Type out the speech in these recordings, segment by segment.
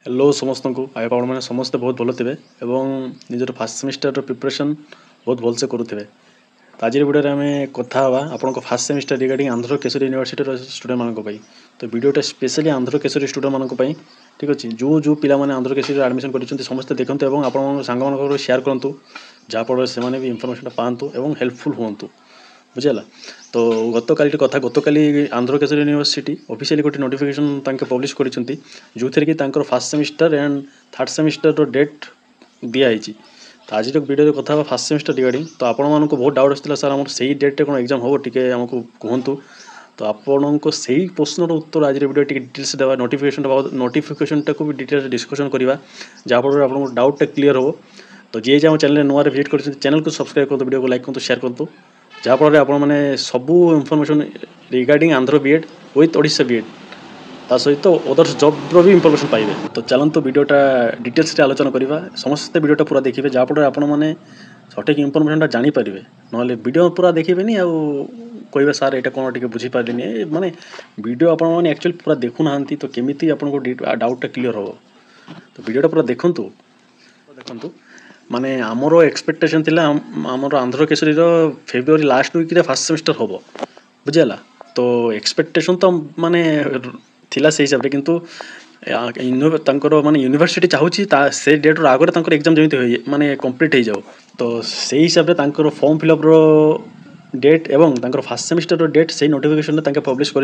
Hello समस्त को आगे आपने समस्ते बहुत भल थे निजर फास्ट सेमिस्टर प्रिपरेशन बहुत भलसे करुवे। तो आज वीडियो आम कथा आपण fast semester regarding Andhra Kesari university student मानी। तो वीडियोटा स्पेशली आंध्र केशरी स्टूडेंट मानी ठीक अच्छे जो जो पिला माने आंध्र केशरी एडमिशन कर समस्ते देखते और आप सांग शेयर करूँ जहाँफल से भी इनफर्मेशन पातु और हेल्पफुल हूँ बुझेगा। तो गत काली कथा गत काली आंध्र केशरी यूनिवर्सिटी ऑफिशियली गोटे नोटिफिकेशन पब्लिश कर जो थी कि first semester and third semester date दिखाई। तो आज वीडियो कथा फास्ट सेमिस्टर रिगार्डिंग। तो आपण को बहुत डाउट आसाला सर आम से डेट्रे कौन एग्जाम हम टे आमको कहतु। तो आपण को सही प्रश्नर उत्तर आज वीडियो डिटेल्स देवा नोटिफिकेशन टाक भी डिटेल्स डिस्कसन करवा जहाँफल आप डाउटा क्लीयर हो। तो जी जहाँ चैनल नुआ विजिट कर चैनल को सब्सक्राइब करूँ वीडियो को लाइक करूँ शेयर करूँ जहाँफल आप सबू information regarding Andhra BEd with Odisha BEd ता सहित अदर्स जब्र भी इनफर्मेशन पाइबे। तो चलते वीडियोटा डिटेल्स आलोचना करवा समस्ते वीडियोटा पूरा देखिए जहाँफल आपने सठिक इनफर्मेशन जापर ना वीडियो पूरा देखिए कहे सार यहाँ कौन टे बुझीपारे माने वीडियो आपने एक्चुअली पूरा देखु ना तो केमी आपको डाउटा क्लीयर हो। तो वीडियोटा पूरा देखु माने आमर एक्सपेक्टेशन थिला आमर Andhra Kesari February last week रे फास्ट सेमिस्टर हम बुझेगा। तो एक्सपेक्टेशन तो माने थिला से हिसाब से किंतु माने यूनिवर्सिटी चाहूँगी से डेट आगे एग्जाम जमी माने कंप्लीट हो जाओ। तो से हिसाब से फॉर्म फिलअप डेट एवं फास्ट सेमिस्टर डेट से नोटिफिकेशन पब्लिश कर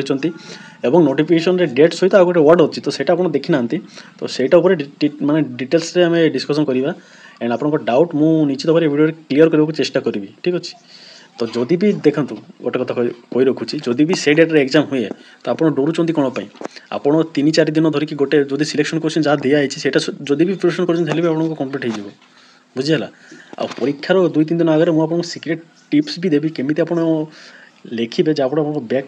नोटिफिकेशन डेट सहित गोटे वर्ड अच्छी तो सही आप देखी ना। तो सहीटा माने डिटेल्स आम डिस्कसन करवा एंड आप डाउट मु निश्चित भाव वीडियो क्लीयर करने को चेष्टा करी ठीक अच्छे। तो जदि भी देखु गोटे कथा कही रखुच्छी जदि भी से डेट्रे एग्जाम हुए तो आप डरुंच कौन आप 3-4 दिन धरिकी गोटे जो सिलेक्शन क्वेश्चन जहाँ दिखाई जदि भी प्रिपरेशन कर कंप्लीट हो बुझीगला। आ परीक्षार 2-3 दिन आगे मुझे सिक्रेट टिप्स भी देवी केमी आप लिखे जहाँफल बैक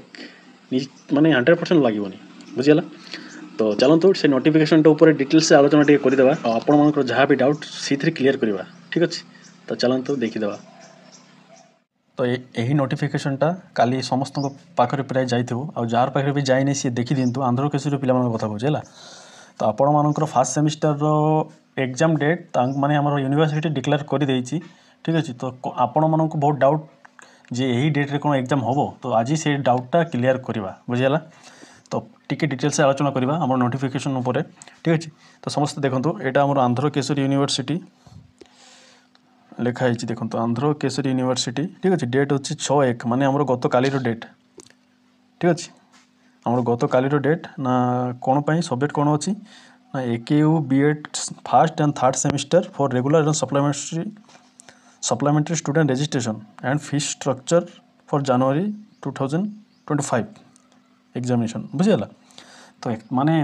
माने 100% लगे बुझीगला। तो चलते से नोटिफिकेशन ऊपर डिटेल्स आलोचना टे करदे आप जहाँ भी डाउट सी क्लीयर करवा ठीक अच्छे। तो चलते देखीदे। तो यही नोटिफिकेशनटा काली समस्त पाखे प्राय जाइए जार पाखे भी जाए सी देखी दिंतु आंध्र केशरी पिला कथा कहूँ। तो आपण मानकर फास्ट सेमिस्टर एग्जाम डेट माने आमर यूनिवर्सिटी डिक्लेयर कर देइछि ठीक अच्छे। तो आपण मानक बहुत डाउट जे यही डेट्रे कौन एग्जाम हम तो आज से डाउटा क्लीयर करवा बुझीगला। तो टिके डिटेल्स आलोचना करवा आम नोटिफिकेशन उपर ठीक अच्छे। तो समस्त देखो यहाँ आम आंध्र केशरी यूनिवर्सिटी लिखाई देखो आंध्र केशरी यूनिवर्सिटी ठीक अच्छे। डेट अच्छी 6-1 माने आमर गत काली डेट ठीक अच्छे। आमर गत काली डेट ना कौन पाई सब्जेक्ट कौन अच्छी ना AKU B Ed first and third semester for regular and supplementary student registration and fees structure for January 2025 examination बुझीगला। तो माने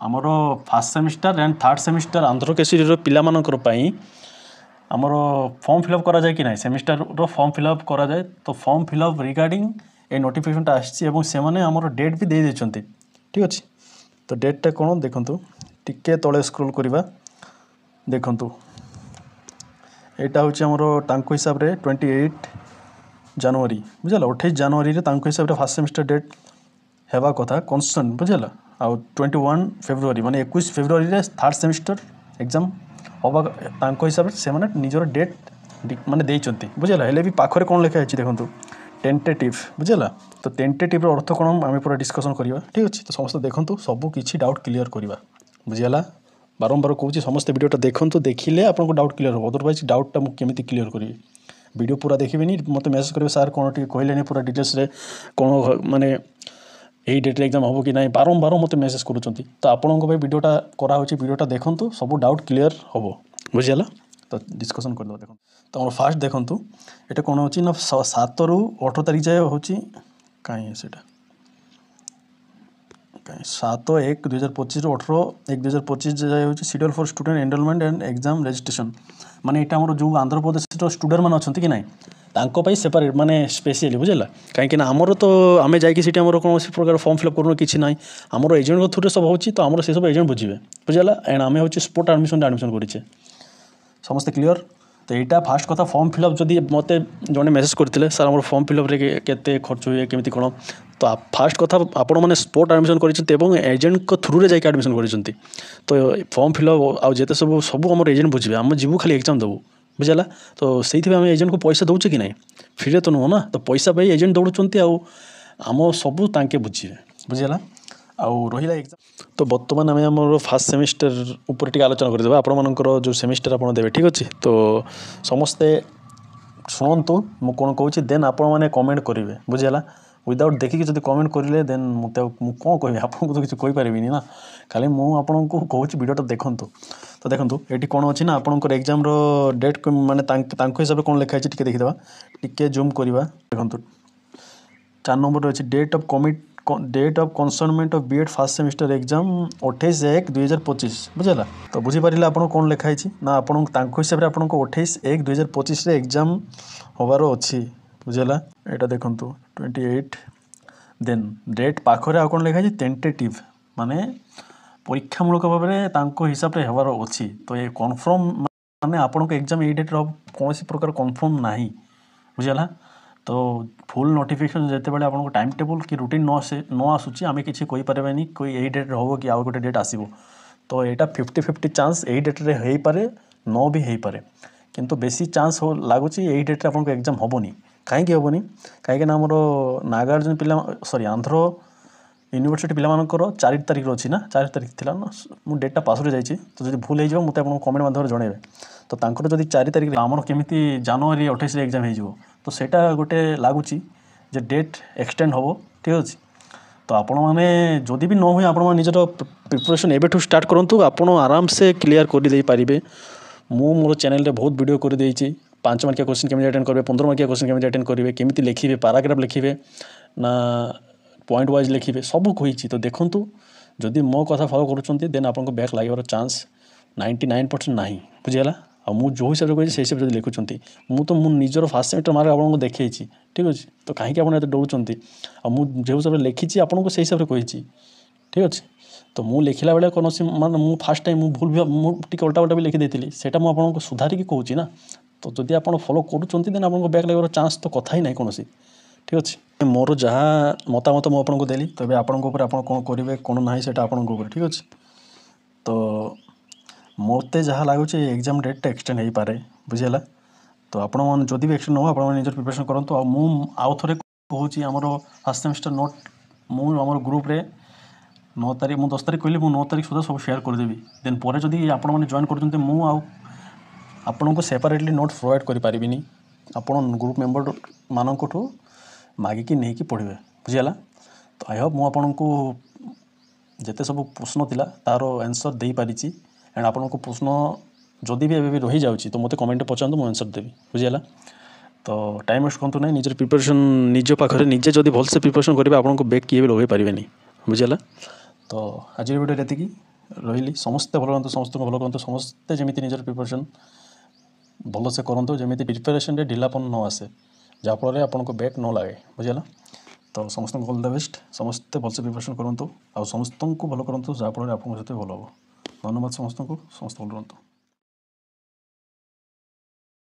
आमर first semester and third semester आंध्र केशरी पिला मानकर पाई आमर फॉर्म फिलअप करा जाए कि ना सेमिस्टर फॉर्म फिलअप करा जाए। तो फॉर्म फिलअप रिगार्डिंग ए नोटिफिकेशनटा आसने आमर डेट भी दे देते ठीक अच्छे। तो डेटा कौन देखु टिके तले स्क्रोल करवा देखु यहाँ हूँ आमर हिसाब से 28 जनवरी बुझेगा 28 जनवरी हिसाब से फास्ट सेमिस्टर डेट हेबा कथा कन्स्टेंट बुझेगा। आउ 21 फेब्रुआरी माने 21 फेब्रुआरी थर्ड सेमिस्टर एग्जाम हम हिसाब से निजर डेट माने देइचंती बुझेगा। हेले भी पाखरे कौन लिखा है देखो टेंटेटिव बुझेगा। तो टेंटेटिव अर्थ कौन आम पूरा डिस्कसन करवा ठीक अच्छे। तो समस्त देखो सबू किसी डाउट क्लीयर करवा बुझीगला। बारंबार कहूँ समस्त वीडियोटा देखो देखिले आपको डाउट क्लीयर हो अदरवाइज डाउटा मुझे क्लीयर करी वीडियो पूरा देखिए मत मेसेज करेंगे सार कौन टे कहले पूरा डिटेल्स कौन माने यही डेट्रे एग्जाम हम कि ना बारंबार मत मेसेज करुँच। तो आपंक वीडियोटा कराऊँच वीडियोटा देखो सब डाउट क्लीयर हम बुझीगला। तो डिस्कसन करदे देखो। तो आम फास्ट देखूँ ये कौन हो ना 7 ରୁ 18 तारीख जाए हूँ कहीं से 7/1/2025 ରୁ 18/1/2025 जाए हूँ schedule for student enrolment and exam registration माने यहाँ जो आंध्र प्रदेश स्टूडेंट मैंने अच्छा कि ना तांको सेपरेट माने स्पेशली बुझेगा कहीं आमर तो आम जाकि कौन प्रकार फॉर्म फिलअप करूँ कि ना आमर एजेंट थ्रू सब होची। तो आमर से सब एजेंट बुझे बुझेगा एंड आम हूँ स्पोर्ट एडमिशन करें समस्ते क्लीयर। तो यहाँ फास्ट कथा फॉर्म फिलअप जदि मत जड़े मेसेज करते सर आम फॉर्म फिलअप केते खर्च हुए केमी कौन तो फास्ट कथा आपण मैंने स्पोर्ट आडमिशन कर एजेंट थ्रू जाकि आडमिशन कर तो फॉर्म फिलअप आउ जिते सब सब आम एजेंट बुझे आम जीवु खाली एग्जाम देवु बुझेगा तो से आम एजेंट को पैसा दौचे कि ना फ्री तो नुह ना तो पैसा पाई एजेंट दौड़ुंट आम सबू तांके बुझे बुझेगा आउ रहा एग्जाम तो बर्तमान आम आम फास्ट सेमिस्टर उपर टी आलोचना करदे आपर जो सेमिस्टर आप देवे ठीक अच्छे तो समस्ते शुणु मु कौन कहूँ देन आपण मैंने कमेंट करेंगे बुझेगा विदाउट देखिए जब कमेंट करेंगे देन मुझे कौन कह आपको तो किसी कहींपारि ना खाली मुझे कहूँ वीडियोटा देखूँ तो देखो ये कौन अच्छी ना आपंकर एग्जाम डेट माने हिसाब से कौन लिखाई टी देखीदा टी जूम करवा देखो 4 नंबर अच्छी date of concernment of B Ed first semester exam 28/1/2025 बुझेगा तो बुझीपारे आप कौन लिखाई ना आपण हिसाब से आपको 28/1/2025 एग्जाम हबार अच्छी बुझेगा यहाँ देखूँ 28 देन डेट पाखरे आ कौन लिखाई टेंटेटिव माने परीक्षामूलक भाव में हिसाब से हबार अच्छी तो ये कन्फर्म माने आपको एग्जाम ये डेट कौन प्रकार कन्फर्म ना बुझेगा तो फुल नोटिफिकेशन जिते बड़े आपको टाइम टेबल कि रुटीन न आसूची आम कि कहींपारे कोई यही डेट हम कि आउ गोटे डेट आसो तो यहाँ 50-50 चांस यही डेट्रे हो पारे न भी हो पारे किंतु बेसी चांस लगुच यही डेट्रे आपको एग्जाम हेनी कहीं हेनी कहीं आमर नागार्जुन पिला सॉरी आंध्र यूनिवर्सिटी पिलामानकर 4 तारिख अच्छी ना 4 तारिख थी ना मुझे डेटा पासवर्ड जाइए तो जो भूल हो मत कमेंट माध्यम जनइबे तो तांकर जदि 4 तारिख आमर केमी जनवरी 28 एग्जाम हो तो सेटा गोटे लगुच डेट एक्सटेंड हम ठीक अच्छे तो आपण मैंने जदि भी न हुए आप निजर प्रिपरेशन एबेठू स्टार्ट करूँ आप आराम से क्लीयर कर पारे मु मोर चैनल रे बहुत वीडियो कर 5 मार्किया क्वेश्चन केमी अटेंड करेंगे 15 मार्किया क्वेश्चन केमी अटेंड करेंगे केमी लिखे पाराग्राफ लिखे ना पॉइंट वाइज लिखे सब कही तो देखूँ जदि मो कथा फॉलो करुँच देन आपको बैक लगे चांस 99% ना बुझीगला आ मु जो हिसाब से कही से हिसाब से लिखुंट मु तो मु निजर फास्ट सेमिस्टर मार्क आपको देखी ठीक अच्छे तो कहीं आप डरुंट जो हिसाब से लिखी आपको से हिसाब से कही ठीक अच्छे तो मु लिखला बेले कौन मान मु फास्ट टाइम भूल भी मुझे उल्टा उल्टा भी लिखिदी से आपको सुधारिक कहूँ ना तो जदि आप फॉलो करुँच देन आपको बैक लगे चांस तो कथा ही ना कौन ठीक अच्छे मोर जहाँ मतामत मुझे देली तो ये आपन कौन करेंगे कौन ना से आपको ठीक अच्छे तो मत जहाँ लगुच एग्जाम डेट एक्सटेंड हो पारे बुझेगा तो आपण जदि भी एक्सटेंड हो आप निजर प्रिपरेशन करूँ आउ थे कहूँ आमर फास्ट सेमिस्टर नोट मुझ ग्रुप रे 9 तारिख मुझे 10 तारिख कहली 9 तारिख सुधा सब शेयर करदेवी देन पर जदि आपण मैंने जॉइन कर आपन को सेपरेटली नोट प्रोवाइड करें आपण ग्रुप मेम्बर मानू मागिकी नहीं कि पढ़े बुझीगला तो आई होप मुझे जिते सब प्रश्न थिला तार आंसर दे पारी एंड आपन को प्रश्न जदि भी एवं रही जाऊँगी तो मत कमेंट पचारूँ मुझे आंसर देवी बुझीगला तो टाइम वेस्ट करतु ना निजर प्रिपरेशन निज पाखे निजे जदि भलसे प्रिपरेशन करेंगे आपको बैक किए भी लगे पारे बुझीगला तो आज वीडियो ये रही समस्ते भल करते समस्त भल करते समस्ते जमी निजर प्रिपरेशन भलसे करूँ जमी प्रिपरेशन ढिलापन न आसे जहाँफल आपको बैक न लगे बुझीगला तो समस्त ऑल द बेस्ट समस्ते भलसे प्रिपरेशन करूँ आ समस्त को भल करूँ जहाँफल आपको भल हम धन्यवाद समस्त को समस्त भल रुहतु।